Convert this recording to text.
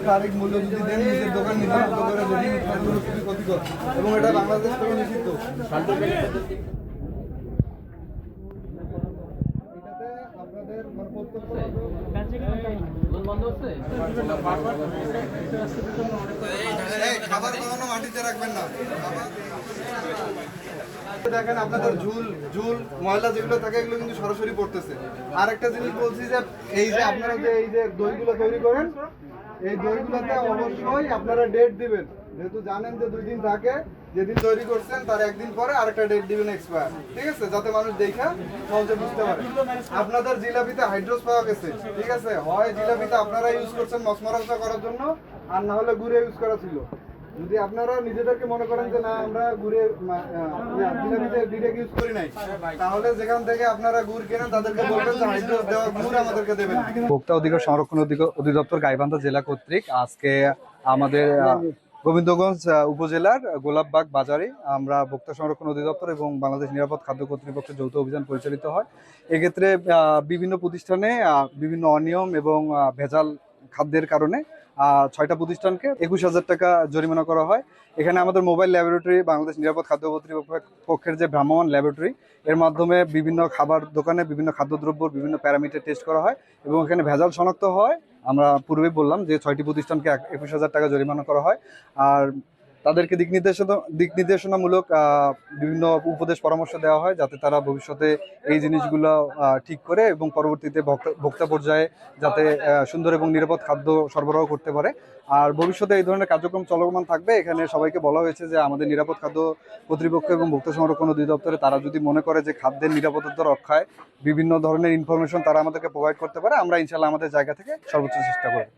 তারিখ মূল্য যদি দেন নিজের দোকান নিজের দোকানে যদি উৎপাদনগুলো খুবই ক্ষতিকর এবং এটা বাংলাদেশ থেকে নিষিদ্ধ। এটাতে আপনাদের মানে প্রত্যক্ষ খাবার কখনো মাটিতে রাখবেন না। দেখেন আপনাদের ঝুল ঝুল ময়লা যেগুলো থাকে এগুলো কিন্তু সরাসরি পড়তেছে। আর একটা জিনিস বলছি যে এই যে আপনারা যে এই যে দইগুলো তৈরি করেন এই দইগুলোতে অবশ্যই আপনারা ডেট দিবেন, যেহেতু জানেন যে 2 দিন থাকে, যেদিন তৈরি করছেন তার একদিন পরে আরেকটা ডেট দিবেন এক্সপায়ার, ঠিক আছে, যাতে মানুষ দেখা সহজে বুঝতে পারে। আপনাদের জিলাপিতে হাইড্রোস পাওয়া গেছে, ঠিক আছে, হয় জিলাপিতে আপনারা ইউজ করছেন মশমরাসা করার জন্য আর না হলে গুড়ে ইউজ করা ছিল। যদি আপনারা নিজেদেরকে মনে করেন যে না আমরা গুড়ে জিলাপিতে ডিরেক্ট ইউজ করি নাই, তাহলে যেখান থেকে আপনারা গুড় কেনেন তাদেরকে বলবেন যে হাইড্রোস দেওয়া গুড় আমাদেরকে দেবেন। ভোক্তা অধিকার সংরক্ষণ অধিদপ্তর গাইবান্ধা জেলা কর্তৃক আজকে আমাদের গোবিন্দগঞ্জ উপজেলার গোলাপবাগ বাজারে আমরা ভোক্তা সংরক্ষণ অধিদপ্তর এবং বাংলাদেশ নিরাপদ খাদ্য কর্তৃপক্ষের যৌথ অভিযান পরিচালিত হয়। এক্ষেত্রে বিভিন্ন প্রতিষ্ঠানে বিভিন্ন অনিয়ম এবং ভেজাল খাদ্যের কারণে 6টা প্রতিষ্ঠানকে 21,000 টাকা জরিমানা করা হয়। এখানে আমাদের মোবাইল ল্যাবরেটরি বাংলাদেশ নিরাপদ খাদ্য কর্তৃপক্ষের যে ভ্রাম্যমাণ ল্যাবরেটরি এর মাধ্যমে বিভিন্ন খাবার দোকানে বিভিন্ন খাদ্যদ্রব্য বিভিন্ন প্যারামিটার টেস্ট করা হয় এবং এখানে ভেজাল শনাক্ত হয়। আমরা পূর্বেই বললাম যে 6টি প্রতিষ্ঠানকে 21,000 টাকা জরিমানা করা হয়। আর তাদেরকে দিক নির্দেশনামূলক বিভিন্ন উপদেশ পরামর্শ দেওয়া হয় যাতে তারা ভবিষ্যতে এই জিনিসগুলো ঠিক করে এবং পরবর্তীতে ভোক্তা পর্যায়ে যাতে সুন্দর এবং নিরাপদ খাদ্য সরবরাহ করতে পারে। আর ভবিষ্যতে এই ধরনের কার্যক্রম চলমান থাকবে। এখানে সবাইকে বলা হয়েছে যে আমাদের নিরাপদ খাদ্য কর্তৃপক্ষ এবং ভোক্তা সংরক্ষণ অধিদপ্তরে তারা যদি মনে করে যে খাদ্যের নিরাপত্তা রক্ষায় বিভিন্ন ধরনের ইনফরমেশন তারা আমাদেরকে প্রোভাইড করতে পারে, আমরা ইনশাল্লাহ আমাদের জায়গা থেকে সর্বোচ্চ চেষ্টা করব।